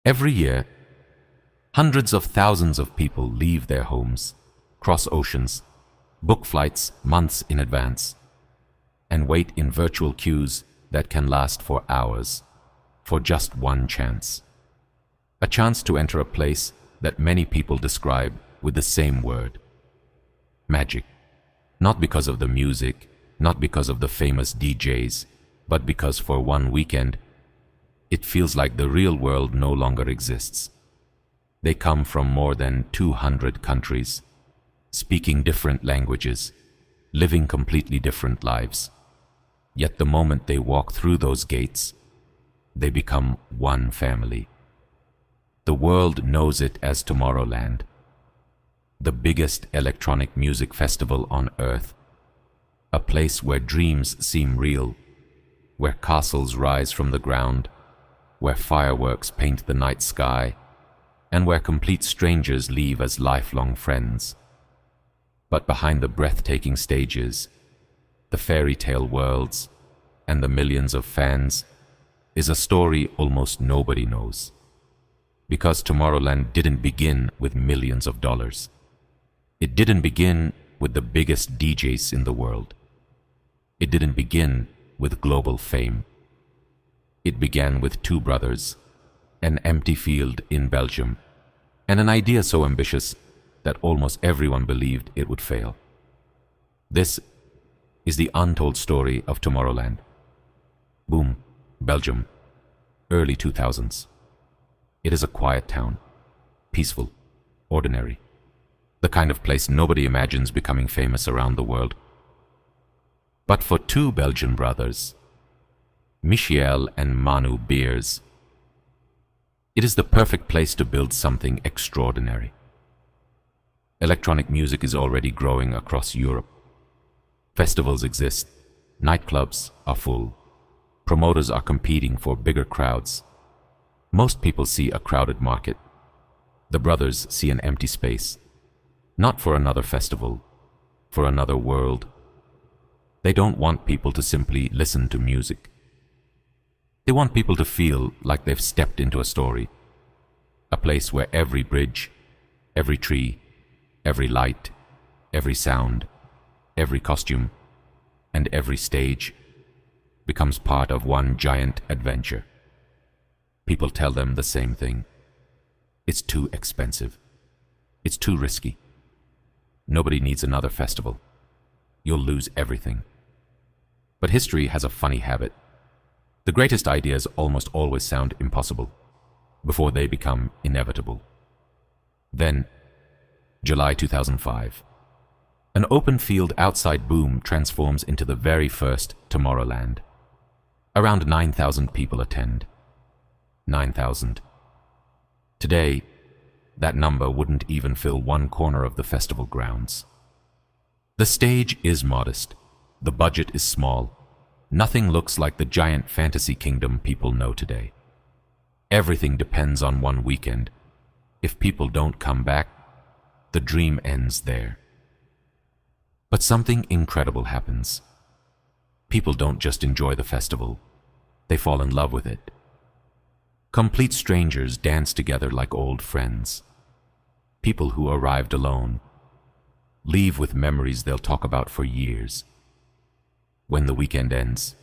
Every year, hundreds of thousands of people leave their homes, cross oceans, book flights months in advance, and wait in virtual queues that can last for hours for just one chance. A chance to enter a place that many people describe with the same word: magic. Not because of the music, not because of the famous DJs, but because for one weekend, it feels like the real world no longer exists. They come from more than 200 countries, speaking different languages, living completely different lives. Yet the moment they walk through those gates, they become one family. The world knows it as Tomorrowland, the biggest electronic music festival on Earth, a place where dreams seem real, where castles rise from the ground, where fireworks paint the night sky, and where complete strangers leave as lifelong friends. But behind the breathtaking stages, the fairy tale worlds, and the millions of fans is a story almost nobody knows. Because Tomorrowland didn't begin with millions of dollars. It didn't begin with the biggest DJs in the world. It didn't begin with global fame. It began with two brothers, an empty field in Belgium, and an idea so ambitious that almost everyone believed it would fail. This is the untold story of Tomorrowland. Boom, Belgium, early 2000s. It is a quiet town, peaceful, ordinary, the kind of place nobody imagines becoming famous around the world. But for two Belgian brothers, Michiel and Manu Beers, it is the perfect place to build something extraordinary. Electronic music is already growing across Europe. Festivals exist, nightclubs are full, promoters are competing for bigger crowds. Most people see a crowded market. The brothers see an empty space, not for another festival, for another world. They don't want people to simply listen to music. They want people to feel like they've stepped into a story, a place where every bridge, every tree, every light, every sound, every costume, and every stage becomes part of one giant adventure. People tell them the same thing. It's too expensive. It's too risky. Nobody needs another festival. You'll lose everything. But history has a funny habit. The greatest ideas almost always sound impossible before they become inevitable. Then, July 2005, an open field outside Boom transforms into the very first Tomorrowland. Around 9,000 people attend. 9,000. Today, that number wouldn't even fill one corner of the festival grounds. The stage is modest. The budget is small. Nothing looks like the giant fantasy kingdom people know today. Everything depends on one weekend. If people don't come back, the dream ends there. But something incredible happens. People don't just enjoy the festival. They fall in love with it. Complete strangers dance together like old friends. People who arrived alone leave with memories they'll talk about for years. When the weekend ends,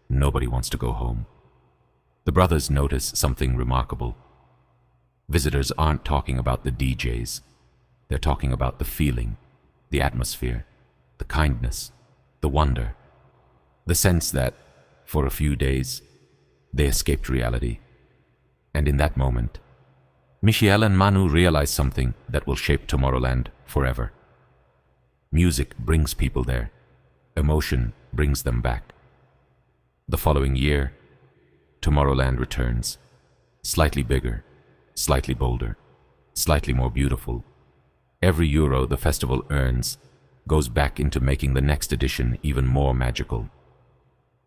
nobody wants to go home. The brothers notice something remarkable. Visitors aren't talking about the DJs. They're talking about the feeling, the atmosphere, the kindness, the wonder, the sense that, for a few days, they escaped reality. And in that moment, Michiel and Manu realize something that will shape Tomorrowland forever. Music brings people there. Emotion brings them back. The following year, Tomorrowland returns, slightly bigger, slightly bolder, slightly more beautiful. Every euro the festival earns goes back into making the next edition even more magical.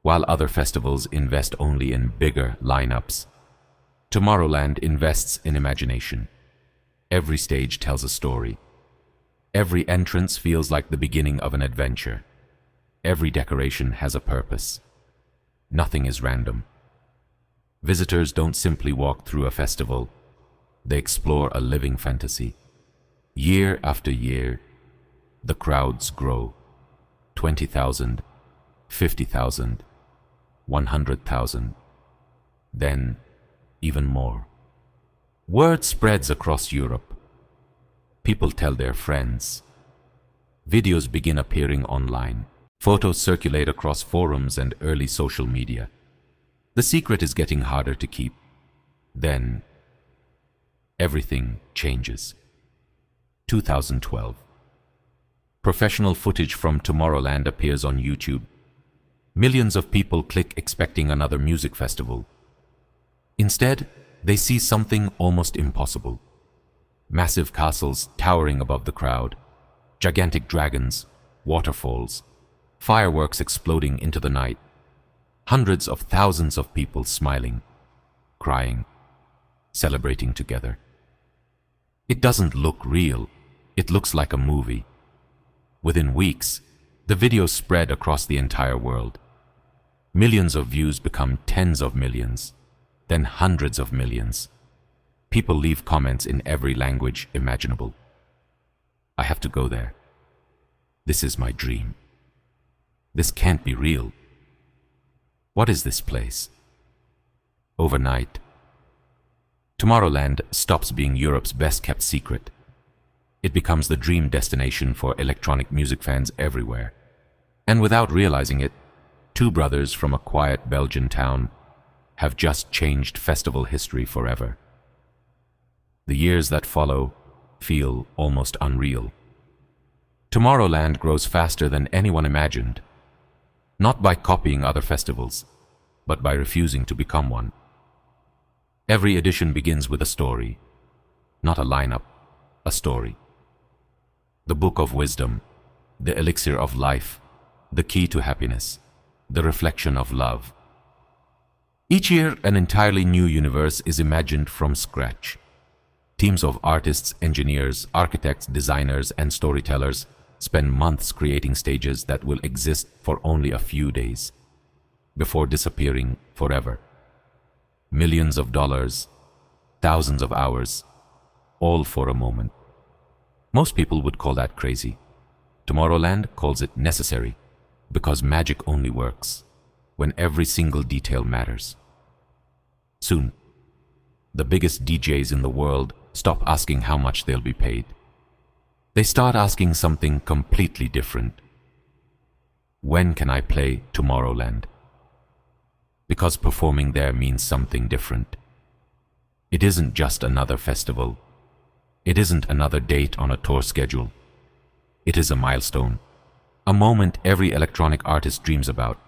While other festivals invest only in bigger lineups, Tomorrowland invests in imagination. Every stage tells a story. Every entrance feels like the beginning of an adventure. Every decoration has a purpose. Nothing is random. Visitors don't simply walk through a festival, they explore a living fantasy. Year after year, the crowds grow. 20,000, 50,000, 100,000, then even more. Word spreads across Europe. People tell their friends. Videos begin appearing online. Photos circulate across forums and early social media. The secret is getting harder to keep. Then, everything changes. 2012. Professional footage from Tomorrowland appears on YouTube. Millions of people click expecting another music festival. Instead, they see something almost impossible. Massive castles towering above the crowd, gigantic dragons, waterfalls, fireworks exploding into the night, hundreds of thousands of people smiling, crying, celebrating together. It doesn't look real, it looks like a movie. Within weeks, the videos spread across the entire world. Millions of views become tens of millions, then hundreds of millions. People leave comments in every language imaginable. I have to go there. This is my dream. This can't be real. What is this place? Overnight, Tomorrowland stops being Europe's best-kept secret. It becomes the dream destination for electronic music fans everywhere. And without realizing it, two brothers from a quiet Belgian town have just changed festival history forever. The years that follow feel almost unreal. Tomorrowland grows faster than anyone imagined, not by copying other festivals, but by refusing to become one. Every edition begins with a story, not a lineup, a story. The book of wisdom, the elixir of life, the key to happiness, the reflection of love. Each year, an entirely new universe is imagined from scratch. Teams of artists, engineers, architects, designers, and storytellers spend months creating stages that will exist for only a few days, before disappearing forever. Millions of dollars, thousands of hours, all for a moment. Most people would call that crazy. Tomorrowland calls it necessary, because magic only works when every single detail matters. Soon, the biggest DJs in the world stop asking how much they'll be paid. They start asking something completely different. When can I play Tomorrowland? Because performing there means something different. It isn't just another festival. It isn't another date on a tour schedule. It is a milestone, a moment every electronic artist dreams about.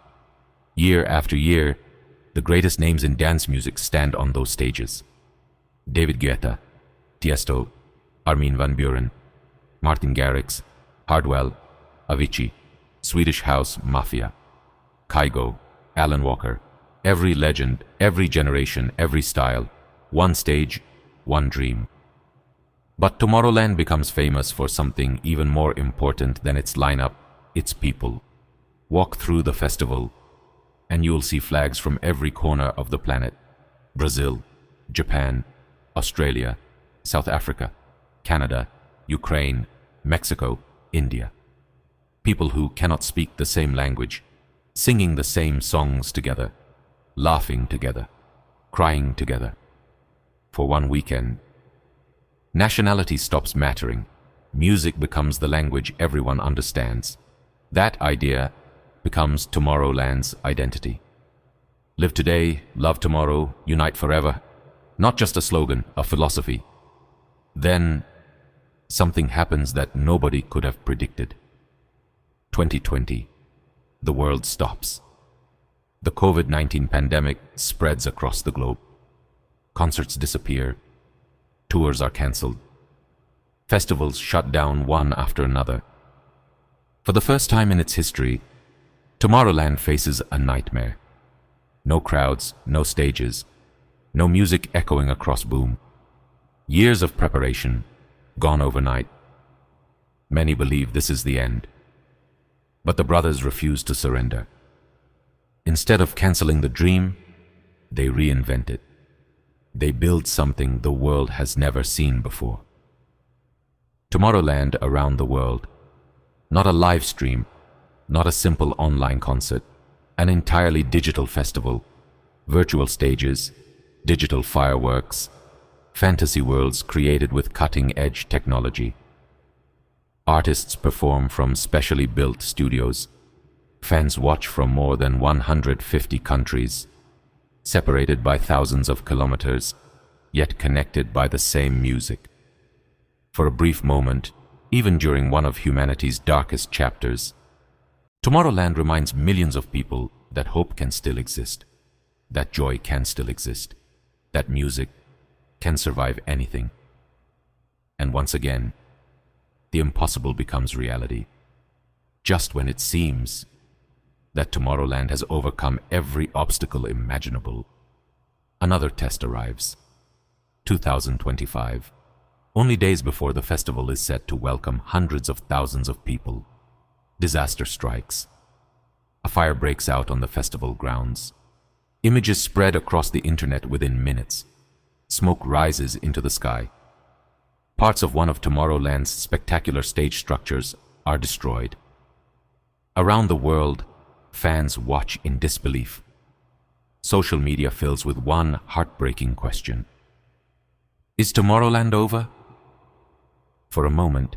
Year after year, the greatest names in dance music stand on those stages. David Guetta, Tiesto, Armin van Buuren, Martin Garrix, Hardwell, Avicii, Swedish House Mafia, Kygo, Alan Walker, every legend, every generation, every style, one stage, one dream. But Tomorrowland becomes famous for something even more important than its lineup, its people. Walk through the festival, and you'll see flags from every corner of the planet. Brazil, Japan, Australia, South Africa, Canada, Ukraine, Mexico, India. People who cannot speak the same language, singing the same songs together, laughing together, crying together. For one weekend, nationality stops mattering. Music becomes the language everyone understands. That idea becomes Tomorrowland's identity. Live today, love tomorrow, unite forever. Not just a slogan, a philosophy. Then, something happens that nobody could have predicted. 2020, the world stops. The COVID-19 pandemic spreads across the globe. Concerts disappear. Tours are cancelled. Festivals shut down one after another. For the first time in its history, Tomorrowland faces a nightmare. No crowds, no stages, no music echoing across boom. Years of preparation, gone overnight. Many believe this is the end. But the brothers refuse to surrender. Instead of cancelling the dream, they reinvent it. They build something the world has never seen before. Tomorrowland around the world. Not a live stream, not a simple online concert, an entirely digital festival, virtual stages, digital fireworks, fantasy worlds created with cutting-edge technology. Artists perform from specially built studios. Fans watch from more than 150 countries, separated by thousands of kilometers, yet connected by the same music. For a brief moment, even during one of humanity's darkest chapters, Tomorrowland reminds millions of people that hope can still exist, that joy can still exist, that music can survive anything. And once again, the impossible becomes reality. Just when it seems that Tomorrowland has overcome every obstacle imaginable, another test arrives. 2025. Only days before the festival is set to welcome hundreds of thousands of people, disaster strikes. A fire breaks out on the festival grounds. Images spread across the internet within minutes. Smoke rises into the sky. Parts of one of Tomorrowland's spectacular stage structures are destroyed. Around the world, fans watch in disbelief. Social media fills with one heartbreaking question. Is Tomorrowland over? For a moment,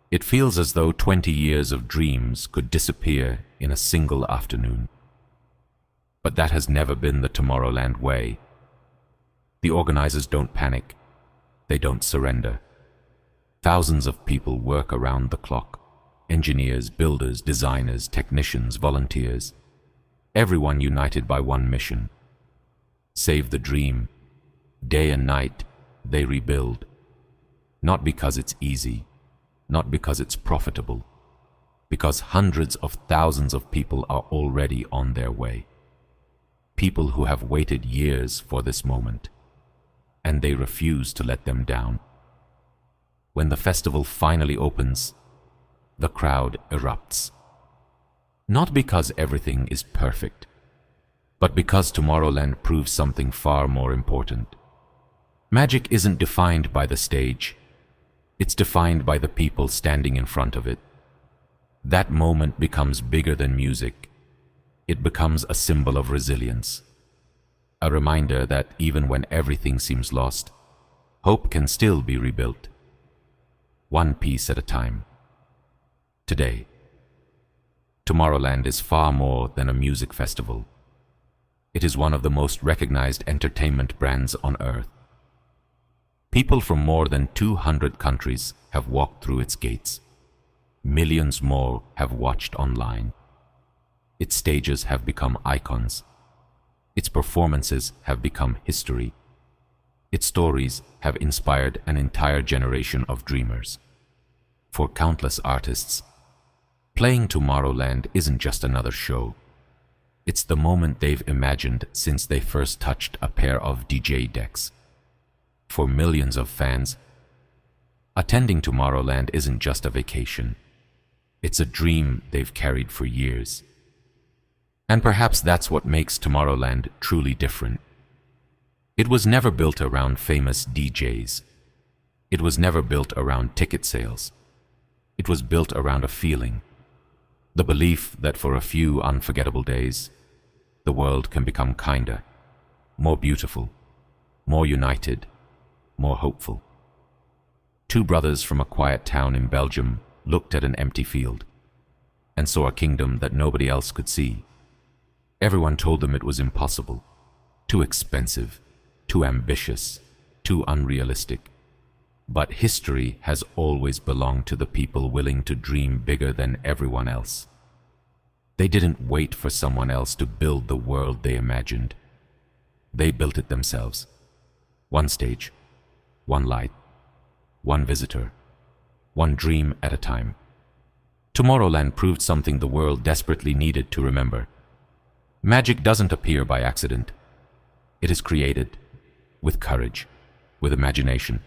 it feels as though 20 years of dreams could disappear in a single afternoon. But that has never been the Tomorrowland way. The organizers don't panic. They don't surrender. Thousands of people work around the clock. Engineers, builders, designers, technicians, volunteers. Everyone united by one mission. Save the dream. Day and night, they rebuild. Not because it's easy, not because it's profitable, because hundreds of thousands of people are already on their way. People who have waited years for this moment, and they refuse to let them down. When the festival finally opens, the crowd erupts. Not because everything is perfect, but because Tomorrowland proves something far more important. Magic isn't defined by the stage. It's defined by the people standing in front of it. That moment becomes bigger than music. It becomes a symbol of resilience. A reminder that even when everything seems lost, hope can still be rebuilt. One piece at a time. Today, Tomorrowland is far more than a music festival. It is one of the most recognized entertainment brands on earth. People from more than 200 countries have walked through its gates. Millions more have watched online. Its stages have become icons. Its performances have become history. Its stories have inspired an entire generation of dreamers. For countless artists, playing Tomorrowland isn't just another show. It's the moment they've imagined since they first touched a pair of DJ decks. For millions of fans, attending Tomorrowland isn't just a vacation. It's a dream they've carried for years. And perhaps that's what makes Tomorrowland truly different. It was never built around famous DJs. It was never built around ticket sales. It was built around a feeling, the belief that for a few unforgettable days, the world can become kinder, more beautiful, more united, more hopeful. Two brothers from a quiet town in Belgium looked at an empty field and saw a kingdom that nobody else could see. Everyone told them it was impossible, too expensive, too ambitious, too unrealistic. But history has always belonged to the people willing to dream bigger than everyone else. They didn't wait for someone else to build the world they imagined. They built it themselves. One stage, one light, one visitor, one dream at a time. Tomorrowland proved something the world desperately needed to remember. Magic doesn't appear by accident. It is created with courage, with imagination,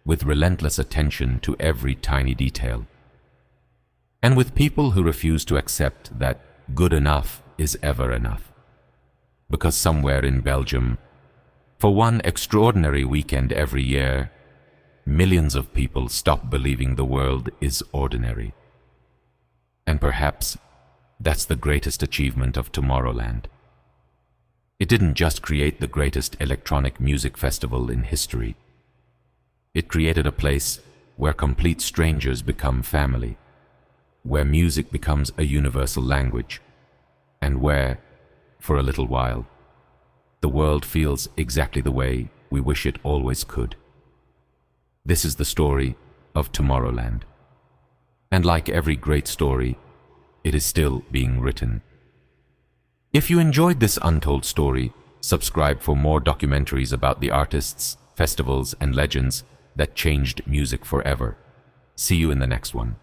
with relentless attention to every tiny detail, and with people who refuse to accept that good enough is ever enough. Because somewhere in Belgium, for one extraordinary weekend every year, millions of people stop believing the world is ordinary. And perhaps that's the greatest achievement of Tomorrowland. It didn't just create the greatest electronic music festival in history. It created a place where complete strangers become family, where music becomes a universal language, and where, for a little while, the world feels exactly the way we wish it always could. This is the story of Tomorrowland. And like every great story, it is still being written. If you enjoyed this untold story, subscribe for more documentaries about the artists, festivals, and legends that changed music forever. See you in the next one.